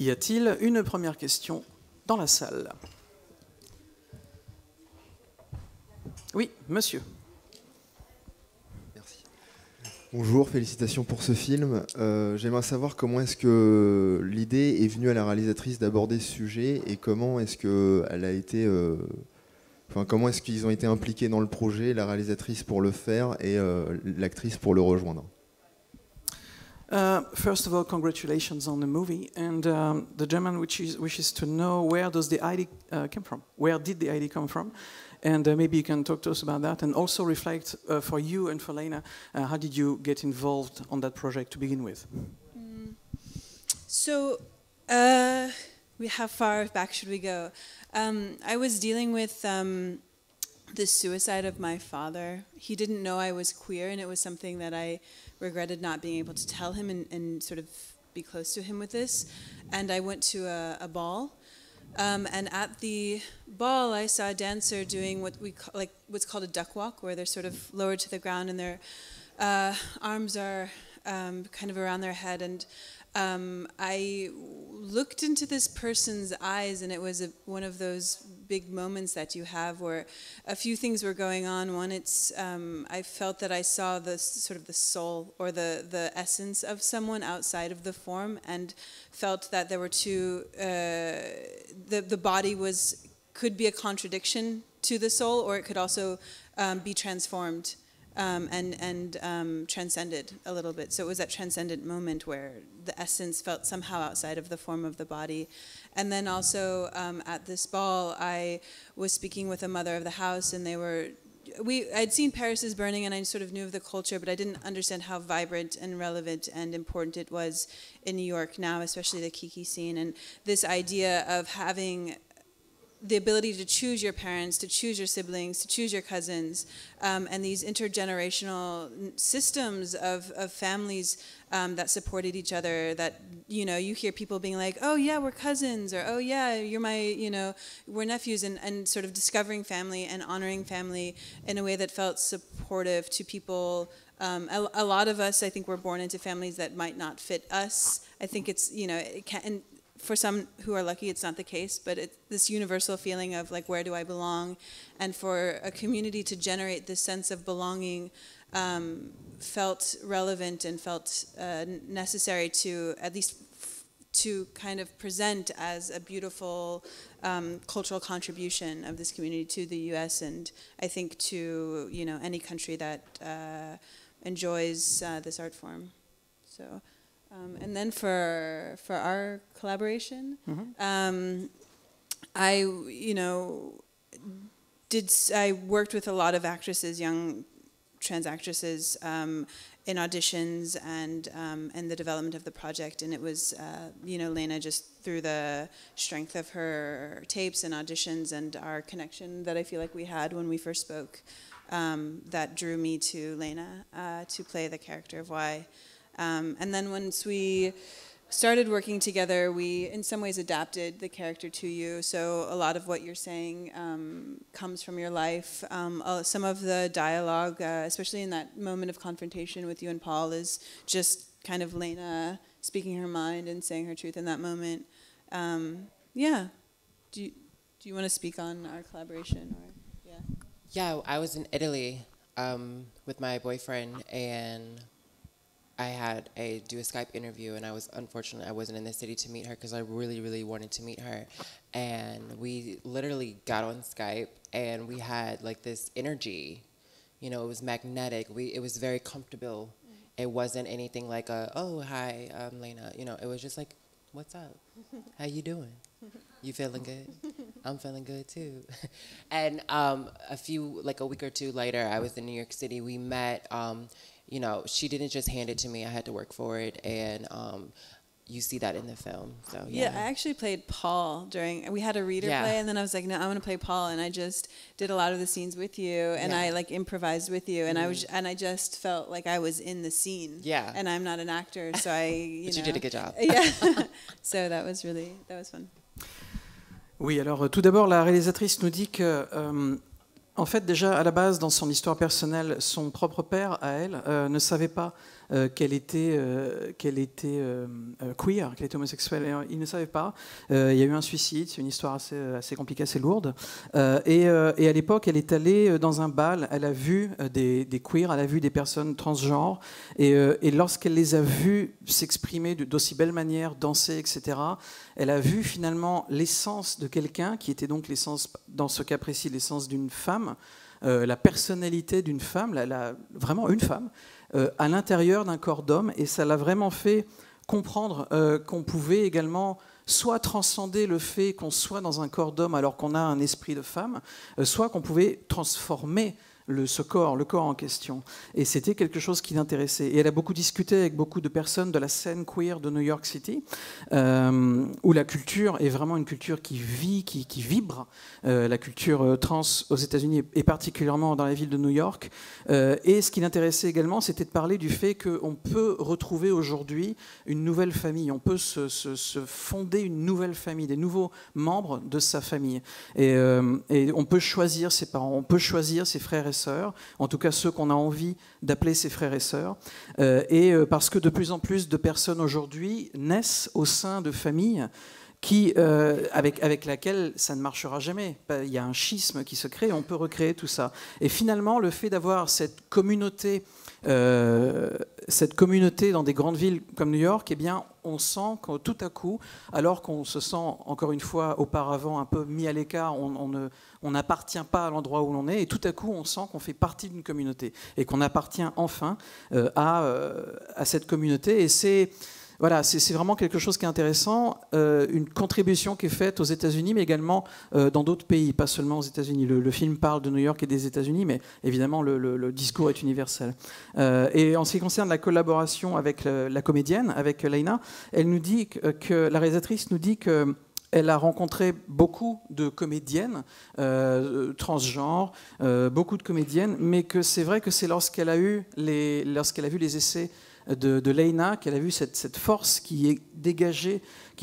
Y a-t-il une première question dans la salle? Oui, monsieur. Merci. Bonjour, félicitations pour ce film. J'aimerais savoir comment est-ce que l'idée est venue à la réalisatrice d'aborder ce sujet et comment est-ce qu'elle a été... Enfin, comment est-ce qu'ils ont été impliqués dans le projet, la réalisatrice pour le faire et l'actrice pour le rejoindre? First of all, congratulations on the movie. And the German wishes to know, where does the idea come from? Where did the idea come from? And maybe you can talk to us about that, and also reflect for you and for Leyna, how did you get involved on that project to begin with? So, how far back should we go? I was dealing with the suicide of my father. He didn't know I was queer, and it was something that I regretted not being able to tell him and sort of be close to him with this. And I went to a ball. And at the ball, I saw a dancer doing what's called a duck walk, where they're sort of lowered to the ground and their arms are kind of around their head. And I looked into this person's eyes, and it was one of those big moments that you have where a few things were going on. One, I felt that I saw the sort of the soul or the essence of someone outside of the form, and felt that there were two. The body could be a contradiction to the soul, or it could also be transformed. And transcended a little bit. So it was that transcendent moment where the essence felt somehow outside of the form of the body. And then also at this ball, I was speaking with a mother of the house, and I'd seen Paris is Burning, and I sort of knew of the culture, but I didn't understand how vibrant and relevant and important it was in New York now, especially the Kiki scene. And this idea of having the ability to choose your parents, to choose your siblings, to choose your cousins, and these intergenerational systems of families that supported each other, that, you hear people being like, oh yeah, we're cousins, or oh yeah, you're my, we're nephews, and sort of discovering family and honoring family in a way that felt supportive to people. A lot of us, I think, were born into families that might not fit us. I think it's, it can, and for some who are lucky, it's not the case, but it's this universal feeling of like, where do I belong? And for a community to generate this sense of belonging felt relevant and felt necessary to at least to kind of present as a beautiful cultural contribution of this community to the U.S. and I think to any country that enjoys this art form. So. And then for our collaboration, I worked with a lot of actresses, young trans actresses, in auditions and the development of the project. And it was Leyna, just through the strength of her tapes and auditions and our connection that I feel like we had when we first spoke, that drew me to Leyna to play the character of Y. And then once we started working together, we in some ways adapted the character to you. So a lot of what you're saying comes from your life. Some of the dialogue, especially in that moment of confrontation with you and Paul, is just kind of Leyna speaking her mind and saying her truth in that moment. Yeah. Do you want to speak on our collaboration? Or, yeah. Yeah, I was in Italy with my boyfriend, and I had do a Skype interview, and I was unfortunate I wasn't in the city to meet her because I really, really wanted to meet her. And we literally got on Skype, and we had like this energy. It was magnetic. It was very comfortable. It wasn't anything like oh hi, I'm Leyna. It was just like, what's up? How you doing? You feeling good? I'm feeling good too. And a week or two later, I was in New York City. We met. She didn't just hand it to me. I had to work for it, and you see that in the film. So yeah, I actually played Paul we had a reader play, and then I was like, no, I'm gonna play Paul, and I just did a lot of the scenes with you, and I like improvised with you, and I just felt like I was in the scene. Yeah. And I'm not an actor, so But you did a good job. Yeah. So that was fun. Oui, alors tout d'abord, la réalisatrice nous dit que en fait, déjà, à la base, dans son histoire personnelle, son propre père, à elle, ne savait pas qu'elle était queer, qu'elle était homosexuelle. Et, il ne savait pas. Il y a eu un suicide, c'est une histoire assez compliquée, assez lourde. Et à l'époque, elle est allée dans un bal, elle a vu des queers, elle a vu des personnes transgenres, et lorsqu'elle les a vus s'exprimer d'aussi belle manière, danser, etc., elle a vu finalement l'essence de quelqu'un, qui était donc l'essence, dans ce cas précis, l'essence d'une femme, la personnalité d'une femme, vraiment une femme, à l'intérieur d'un corps d'homme, et ça l'a vraiment fait comprendre qu'on pouvait également soit transcender le fait qu'on soit dans un corps d'homme alors qu'on a un esprit de femme, soit qu'on pouvait transformer le corps en question. Et c'était quelque chose qui l'intéressait. Et elle a beaucoup discuté avec beaucoup de personnes de la scène queer de New York City, où la culture est vraiment une culture qui vit, qui vibre. La culture trans aux États-Unis et particulièrement dans la ville de New York. Et ce qui l'intéressait également, c'était de parler du fait qu'on peut retrouver aujourd'hui une nouvelle famille. On peut se fonder une nouvelle famille, des nouveaux membres de sa famille. Et on peut choisir ses parents, on peut choisir ses frères et sœurs, en tout cas ceux qu'on a envie d'appeler ses frères et sœurs, parce que de plus en plus de personnes aujourd'hui naissent au sein de familles avec laquelle ça ne marchera jamais. Il y a un schisme qui se crée, on peut recréer tout ça. Et finalement, le fait d'avoir cette communauté dans des grandes villes comme New York, eh bien, on sent que tout à coup, alors qu'on se sent, encore une fois, auparavant un peu mis à l'écart, on n'appartient pas à l'endroit où l'on est, et tout à coup, on sent qu'on fait partie d'une communauté, et qu'on appartient enfin à cette communauté. Et c'est vraiment quelque chose qui est intéressant, une contribution qui est faite aux États-Unis, mais également dans d'autres pays, pas seulement aux États-Unis. Le film parle de New York et des États-Unis, mais évidemment le discours est universel. Et en ce qui concerne la collaboration avec la comédienne, avec Leyna, elle nous dit que la réalisatrice nous dit que elle a rencontré beaucoup de comédiennes transgenres, beaucoup de comédiennes, mais que c'est vrai que c'est lorsqu'elle a vu les essais de Leyna, qu'elle a vu cette force qui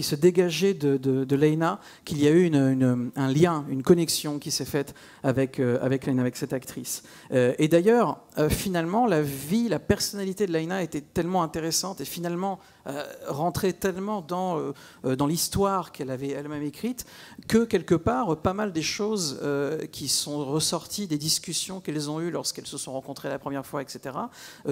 se dégageait de Leyna, qu'il y a eu un lien, une connexion qui s'est faite avec Leyna, avec cette actrice. Et d'ailleurs, finalement, la personnalité de Leyna était tellement intéressante et finalement rentrait tellement dans l'histoire qu'elle avait elle-même écrite, que quelque part, pas mal des choses qui sont ressorties des discussions qu'elles ont eues lorsqu'elles se sont rencontrées la première fois, etc.,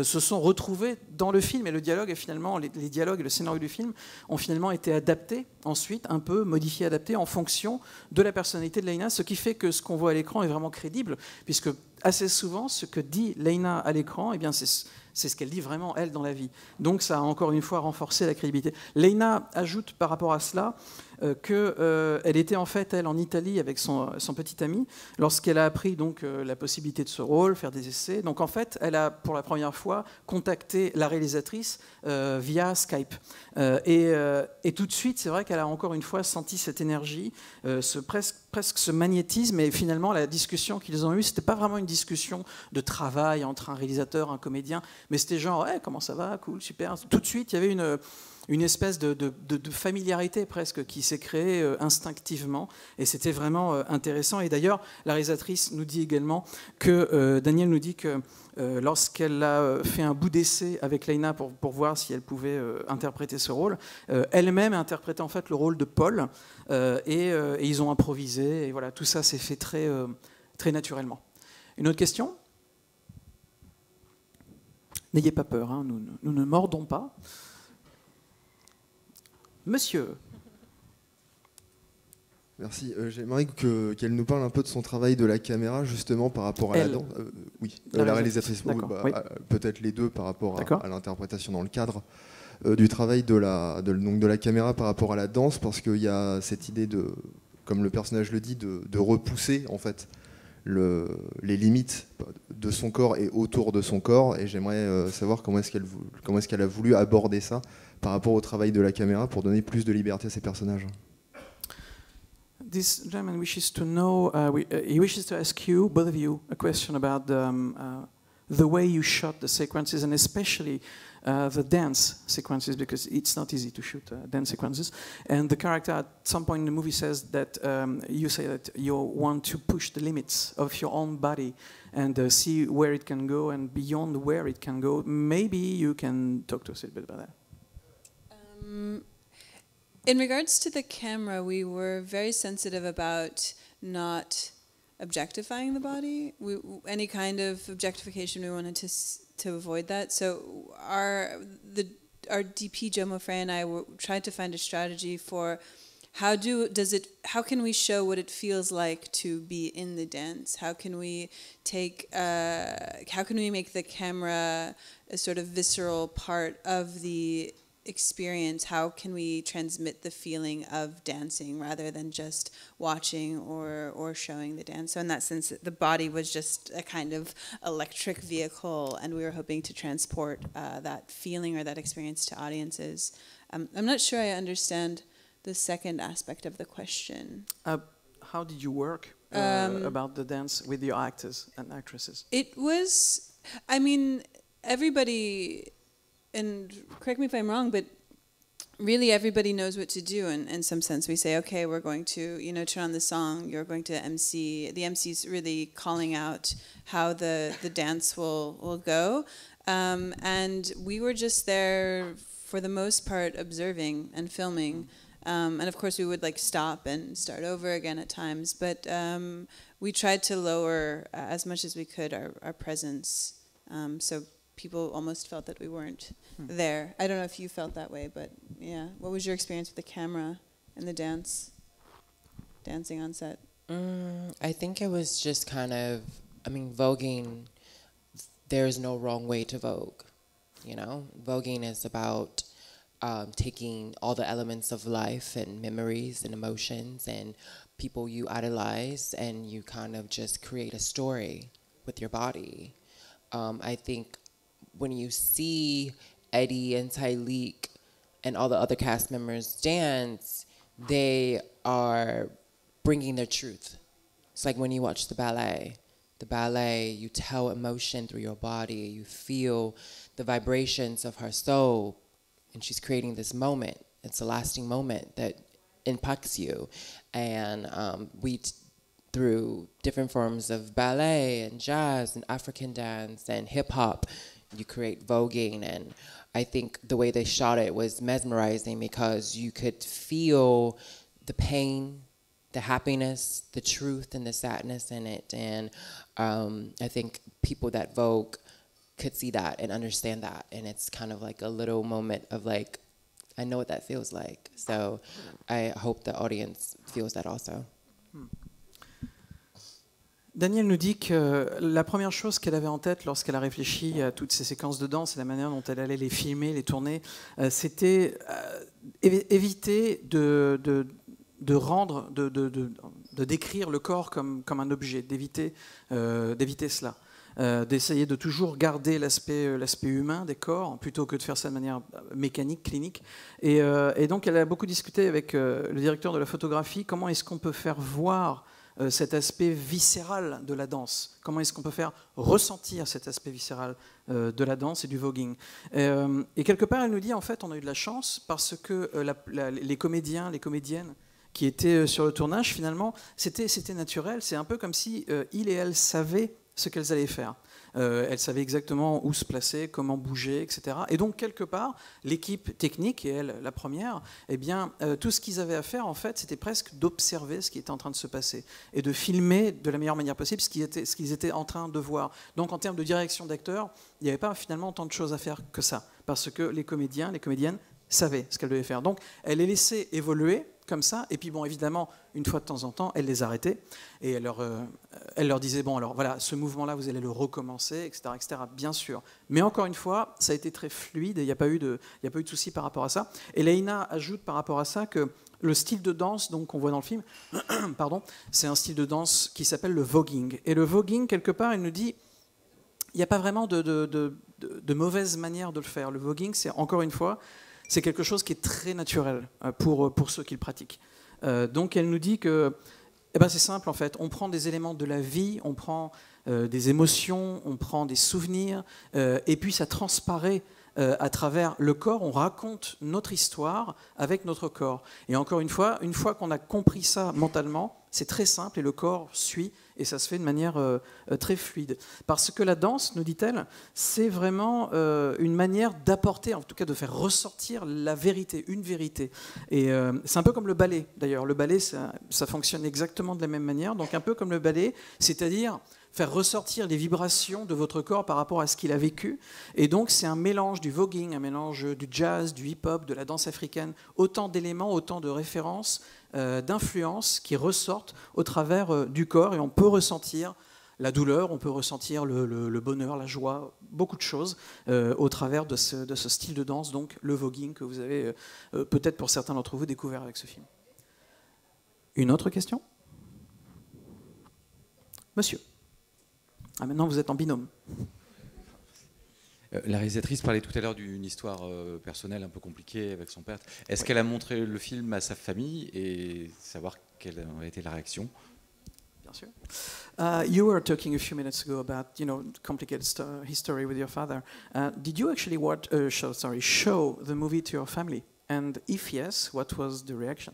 se sont retrouvées dans le film. Et le dialogue, et finalement, les dialogues et le scénario du film ont finalement été adaptés, ensuite un peu modifiés, adaptés en fonction de la personnalité de Leyna, ce qui fait que ce qu'on voit à l'écran est vraiment crédible, puisque assez souvent, ce que dit Leyna à l'écran, eh bien, c'est ce qu'elle dit vraiment, elle, dans la vie. Donc ça a encore une fois renforcé la crédibilité. Leyna ajoute par rapport à cela qu'elle était en fait, elle, en Italie avec son petit ami, lorsqu'elle a appris donc, la possibilité de ce rôle, faire des essais. Donc en fait, elle a pour la première fois contacté la réalisatrice via Skype. Et tout de suite, c'est vrai qu'elle a encore une fois senti cette énergie, presque ce magnétisme, et finalement la discussion qu'ils ont eue, c'était pas vraiment une discussion de travail entre un réalisateur, un comédien, mais c'était genre hey, comment ça va, cool, super. Tout de suite, il y avait une espèce de familiarité presque qui s'est créée instinctivement, et c'était vraiment intéressant. Et d'ailleurs, la réalisatrice nous dit également que Danielle nous dit que lorsqu'elle a fait un bout d'essai avec Leyna pour voir si elle pouvait interpréter ce rôle, elle-même a interprété en fait le rôle de Paul, et ils ont improvisé, et voilà, tout ça s'est fait très, très naturellement. Une autre question ? N'ayez pas peur, hein, nous ne mordons pas. Monsieur. Merci. J'aimerais qu'elle nous parle un peu de son travail de la caméra, justement, par rapport à la danse. Oui, la réalisatrice. Oui. Peut-être les deux par rapport à l'interprétation dans le cadre du travail de la caméra par rapport à la danse, parce qu'il y a cette idée de, comme le personnage le dit, de repousser en fait les limites de son corps et autour de son corps. Et j'aimerais savoir comment est-ce qu'elle a voulu aborder ça par rapport au travail de la caméra pour donner plus de liberté à ses personnages. This gentleman wishes to know, he wishes to ask you, both of you, a question about the way you shot the sequences, and especially the dance sequences, because it's not easy to shoot dance sequences. And the character at some point in the movie says that you say that you want to push the limits of your own body and see where it can go and beyond where it can go. Maybe you can talk to us a little bit about that. In regards to the camera, we were very sensitive about not objectifying the body. Any kind of objectification, we wanted to avoid that. So our DP Joe Moffray and I tried to find a strategy for how can we show what it feels like to be in the dance? How can we make the camera a sort of visceral part of the experience? How can we transmit the feeling of dancing rather than just watching or showing the dance? So in that sense, the body was just a kind of electric vehicle, and we were hoping to transport that feeling or that experience to audiences. I'm not sure I understand the second aspect of the question. How did you work about the dance with your actors and actresses? It was, I mean, everybody, and correct me if I'm wrong, but really everybody knows what to do. And in some sense, we say, okay, we're going to, turn on the song. You're going to MC. The MC's really calling out how the dance will go. And we were just there for the most part observing and filming. And of course, we would stop and start over again at times. But we tried to lower as much as we could our presence. So people almost felt that we weren't there. I don't know if you felt that way, but yeah. What was your experience with the camera and the dancing on set? I think it was just kind of, voguing, there's no wrong way to vogue, Voguing is about taking all the elements of life and memories and emotions and people you idolize, and you kind of just create a story with your body. I think when you see Eddie and Talik and all the other cast members dance, they are bringing their truth. It's like when you watch the ballet. The ballet, you tell emotion through your body. You feel the vibrations of her soul, and she's creating this moment. It's a lasting moment that impacts you. And through different forms of ballet and jazz and African dance and hip-hop, you create voguing. And I think the way they shot it was mesmerizing because you could feel the pain, the happiness, the truth, and the sadness in it. And I think people that vogue could see that and understand that. And it's kind of like a little moment of I know what that feels like. So I hope the audience feels that also. Danielle nous dit que la première chose qu'elle avait en tête lorsqu'elle a réfléchi à toutes ces séquences de danse et la manière dont elle allait les filmer, les tourner, c'était éviter de décrire le corps comme un objet, d'éviter cela. D'essayer de toujours garder l'aspect humain des corps plutôt que de faire ça de manière mécanique, clinique. Et donc elle a beaucoup discuté avec le directeur de la photographie, comment est-ce qu'on peut faire voir cet aspect viscéral de la danse, comment est-ce qu'on peut faire ressentir cet aspect viscéral de la danse et du voguing. Et quelque part elle nous dit en fait on a eu de la chance parce que les comédiens, les comédiennes qui étaient sur le tournage finalement c'était naturel, c'est un peu comme si ils et elles savaient ce qu'elles allaient faire. Elles savaient exactement où se placer, comment bouger, etc. Et donc, quelque part, l'équipe technique, et elle, la première, eh bien, tout ce qu'ils avaient à faire, en fait, c'était presque d'observer ce qui était en train de se passer et de filmer de la meilleure manière possible ce qu'ils étaient en train de voir. Donc, en termes de direction d'acteurs, il n'y avait pas finalement tant de choses à faire que ça, parce que les comédiens, les comédiennes savaient ce qu'elles devaient faire. Donc, elle les laissait évoluer comme ça, et puis bon, évidemment, une fois de temps en temps, elle les arrêtait, et elle leur disait, bon, alors voilà, ce mouvement-là, vous allez le recommencer, etc., etc., bien sûr. Mais encore une fois, ça a été très fluide, et il n'y a pas eu de souci par rapport à ça. Et Leyna ajoute par rapport à ça que le style de danse qu'on voit dans le film, pardon, c'est un style de danse qui s'appelle le voguing. Et le voguing, quelque part, il nous dit, il n'y a pas vraiment de mauvaise manière de le faire. Le voguing, c'est encore une fois, c'est quelque chose qui est très naturel pour ceux qui le pratiquent. Donc elle nous dit que Eh ben, c'est simple en fait, on prend des éléments de la vie, on prend des émotions, on prend des souvenirs, et puis ça transparaît à travers le corps, on raconte notre histoire avec notre corps. Et encore une fois qu'on a compris ça mentalement, c'est très simple et le corps suit et ça se fait de manière très fluide. Parce que la danse, nous dit-elle, c'est vraiment une manière d'apporter, en tout cas de faire ressortir la vérité, une vérité. Et c'est un peu comme le ballet d'ailleurs. Le ballet, ça fonctionne exactement de la même manière, donc un peu comme le ballet, c'est-à-dire faire ressortir les vibrations de votre corps par rapport à ce qu'il a vécu. Et donc, c'est un mélange du voguing, un mélange du jazz, du hip-hop, de la danse africaine, autant d'éléments, autant de références, d'influences qui ressortent au travers du corps. Et on peut ressentir la douleur, on peut ressentir le bonheur, la joie, beaucoup de choses au travers de ce style de danse, donc le voguing que vous avez peut-être pour certains d'entre vous découvert avec ce film. Une autre question ? Monsieur. Ah, maintenant, vous êtes en binôme. La réalisatrice parlait tout à l'heure d'une histoire personnelle un peu compliquée avec son père. Est-ce qu'elle a montré le film à sa famille et savoir quelle a été la réaction? Bien sûr. You were talking a few minutes ago about, complicated history with your father. Did you actually show the movie to your family? And if yes, what was the reaction?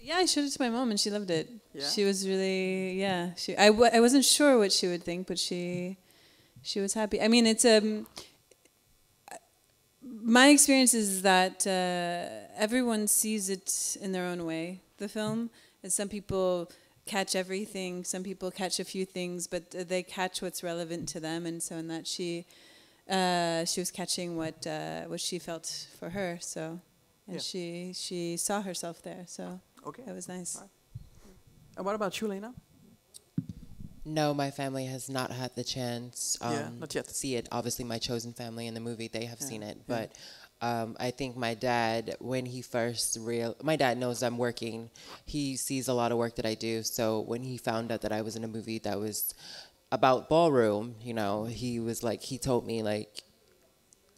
Yeah, I showed it to my mom and she loved it. Yeah? She was really, I wasn't sure what she would think, but she was happy. I mean, it's my experience is that everyone sees it in their own way, the film. And some people catch everything, some people catch a few things, but they catch what's relevant to them. And so in that she was catching what she felt for her. So, and she saw herself there. So. Okay. That was nice. Right. And what about you, Leyna? No, my family has not had the chance not yet. to see it. Obviously, my chosen family in the movie, they have seen it. But I think my dad, when he first my dad knows I'm working. He sees a lot of work that I do. So when he found out that I was in a movie that was about ballroom, he was like, he told me, like,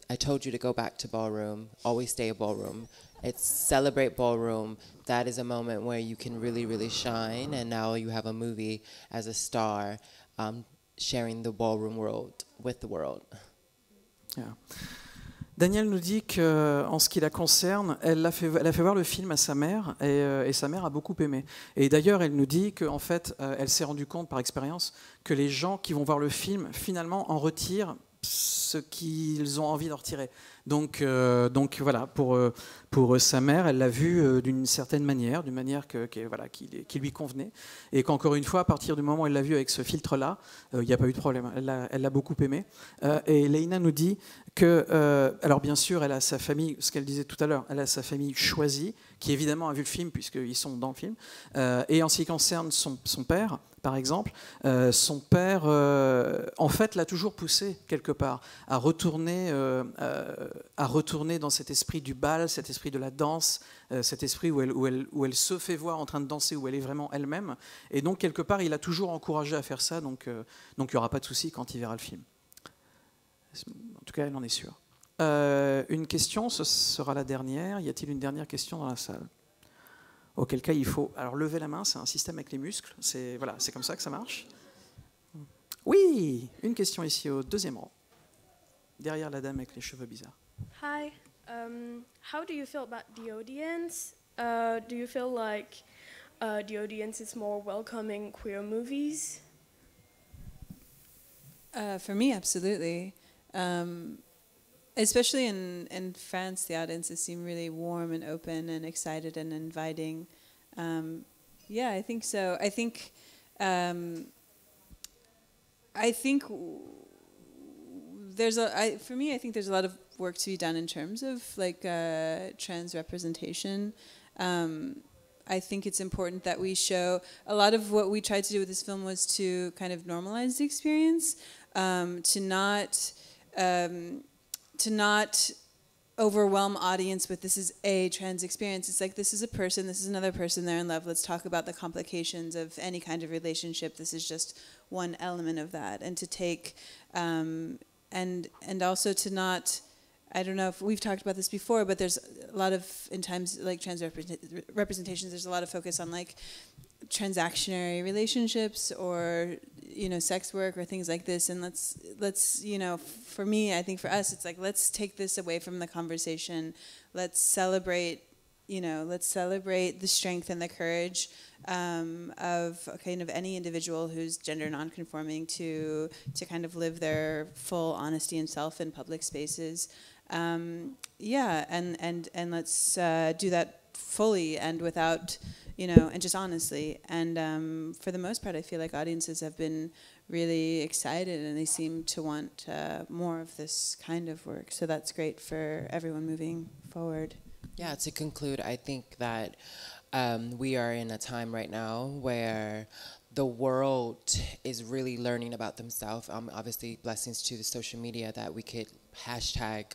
I told you to go back to ballroom. Always stay at ballroom. It's celebrate ballroom. That is a moment where you can really, really shine. And now you have a movie as a star sharing the ballroom world with the world. Yeah. Danielle nous dit qu'en ce qui la concerne, elle a fait voir le film à sa mère et sa mère a beaucoup aimé. Et d'ailleurs, elle nous dit qu'en fait, elle s'est rendue compte par expérience que les gens qui vont voir le film, finalement, en retirent ce qu'ils ont envie d'en retirer. Donc voilà, pour sa mère, elle l'a vu d'une certaine manière, d'une manière qui lui convenait. Et qu'encore une fois, à partir du moment où elle l'a vu avec ce filtre-là, il n'y a pas eu de problème. Elle l'a beaucoup aimé. Et Leyna nous dit que, alors bien sûr, elle a sa famille, ce qu'elle disait tout à l'heure, elle a sa famille choisie, qui évidemment a vu le film, puisqu'ils sont dans le film. Et en ce qui concerne son père, par exemple, son père, en fait, l'a toujours poussé, quelque part, à retourner dans cet esprit du bal, cet esprit de la danse, cet esprit où elle se fait voir en train de danser, où elle est vraiment elle-même. Et donc, quelque part, il a toujours encouragé à faire ça, donc il n'y aura pas de souci quand il verra le film. En tout cas, elle en est sûre. Une question, ce sera la dernière. Y a-t-il une dernière question dans la salle ? Auquel cas, il faut alors lever la main, c'est un système avec les muscles, c'est comme ça que ça marche. Oui, une question ici au deuxième rang, derrière la dame avec les cheveux bizarres. Hi, how do you feel about the audience? Do you feel like the audience is more welcoming queer movies? For me, absolutely. Especially in France, the audiences seem really warm and open and excited and inviting. Yeah, I think so. I think for me, I think there's a lot of work to be done in terms of like trans representation. I think it's important that we show a lot of what we tried to do with this film was to kind of normalize the experience, to not overwhelm audience with this is a trans experience. It's like this is a person, this is another person, they're in love. Let's talk about the complications of any kind of relationship. This is just one element of that. And to take, and also to not, I don't know if we've talked about this before, but there's a lot of, in times like trans representations, there's a lot of focus on like transactionary relationships or sex work or things like this, and let's for me, I think for us it's like, let's take this away from the conversation. Let's celebrate the strength and the courage of kind of any individual who's gender nonconforming to kind of live their full honesty and self in public spaces. And let's do that fully and without, and just honestly. And for the most part, I feel like audiences have been really excited and they seem to want more of this kind of work. So that's great for everyone moving forward. Yeah, to conclude, I think that we are in a time right now where the world is really learning about themselves. Obviously, blessings to the social media that we could hashtag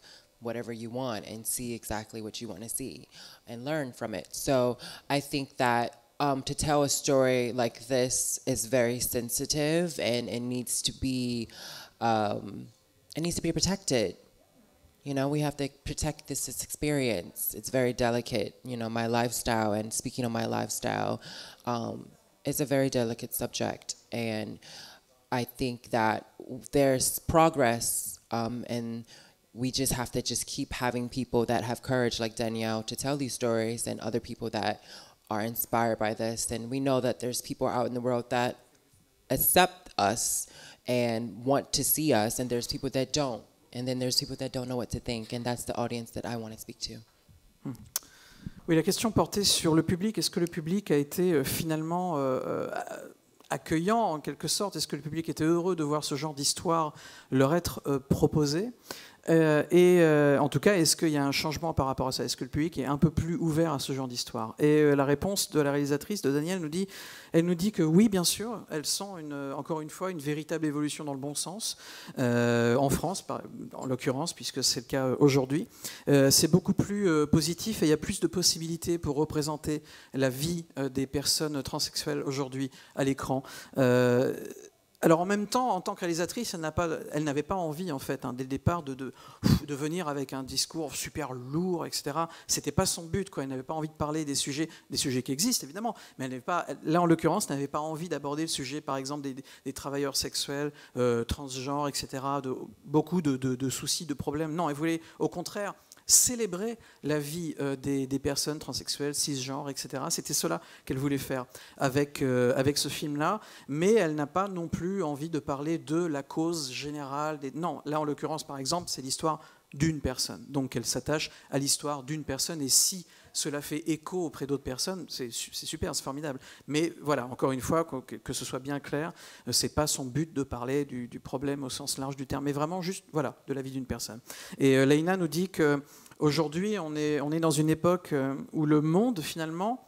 whatever you want and see exactly what you want to see and learn from it. So I think that to tell a story like this is very sensitive, and it needs to be protected. We have to protect this experience. It's very delicate. My lifestyle, and speaking of my lifestyle, it's a very delicate subject. And I think that there's progress, and we just have to just keep having people that have courage like Danielle to tell these stories, and other people that are inspired by this. And we know that there's people out in the world that accept us and want to see us, and there's people that don't. And then there's people that don't know what to think, and that's the audience that I want to speak to. Oui, la question portait sur le public. Est-ce que le public a été finalement accueillant en quelque sorte? Est-ce que le public était heureux de voir ce genre d'histoire leur être proposée? En tout cas, est-ce qu'il y a un changement par rapport à ça? Est-ce que le public est un peu plus ouvert à ce genre d'histoire? Et la réponse de la réalisatrice, de Danielle, elle nous dit que oui, bien sûr, elle sent encore une fois une véritable évolution dans le bon sens, en France, en l'occurrence, puisque c'est le cas aujourd'hui. C'est beaucoup plus positif et il y a plus de possibilités pour représenter la vie des personnes transsexuelles aujourd'hui à l'écran. Alors en même temps, en tant que réalisatrice, elle n'avait pas envie, en fait, dès le départ, de venir avec un discours super lourd, etc. C'était pas son but, quoi. Elle n'avait pas envie de parler des sujets qui existent, évidemment, mais elle n'avait pas, là, en l'occurrence, n'avait pas envie d'aborder le sujet, par exemple, des travailleurs sexuels, transgenres, etc., beaucoup de soucis, de problèmes. Non, elle voulait, au contraire, célébrer la vie des personnes transsexuelles, cisgenres, etc. C'était cela qu'elle voulait faire avec ce film-là, mais elle n'a pas non plus envie de parler de la cause générale. Non, là en l'occurrence, par exemple, c'est l'histoire d'une personne. Donc elle s'attache à l'histoire d'une personne, et si cela fait écho auprès d'autres personnes, c'est super, c'est formidable. Mais voilà, encore une fois, que ce soit bien clair, c'est pas son but de parler du problème au sens large du terme, mais vraiment juste, voilà, de la vie d'une personne. Et Leyna nous dit qu'aujourd'hui, on est dans une époque où le monde, finalement,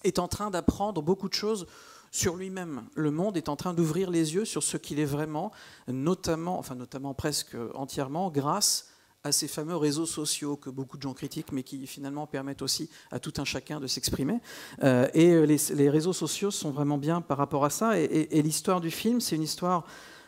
est en train d'apprendre beaucoup de choses sur lui-même. Le monde est en train d'ouvrir les yeux sur ce qu'il est vraiment, notamment presque entièrement, grâce à ces fameux réseaux sociaux que beaucoup de gens critiquent, mais qui finalement permettent aussi à tout un chacun de s'exprimer. Et les réseaux sociaux sont vraiment bien par rapport à ça. Et l'histoire du film, c'est une histoire...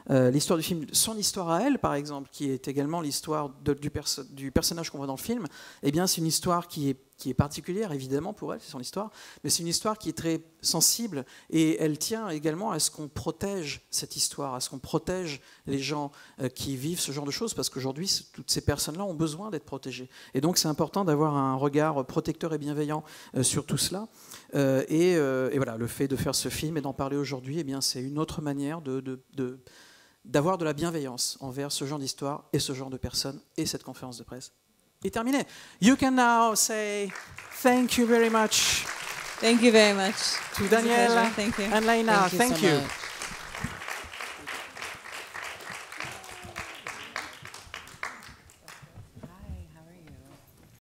l'histoire du film, son histoire à elle, par exemple, qui est également l'histoire du personnage qu'on voit dans le film, eh bien, c'est une histoire qui est particulière, évidemment, pour elle, c'est son histoire, mais c'est une histoire qui est très sensible, et elle tient également à ce qu'on protège cette histoire, à ce qu'on protège les gens qui vivent ce genre de choses, parce qu'aujourd'hui, toutes ces personnes-là ont besoin d'être protégées. Et donc, c'est important d'avoir un regard protecteur et bienveillant sur tout cela. Et voilà, le fait de faire ce film et d'en parler aujourd'hui, eh bien, c'est une autre manière d'avoir de la bienveillance envers ce genre d'histoire et ce genre de personnes, et cette conférence de presse est terminée. You can now say thank you very much. Thank you very much. To Danielle Thank you. and Leyna. Thank you. So much.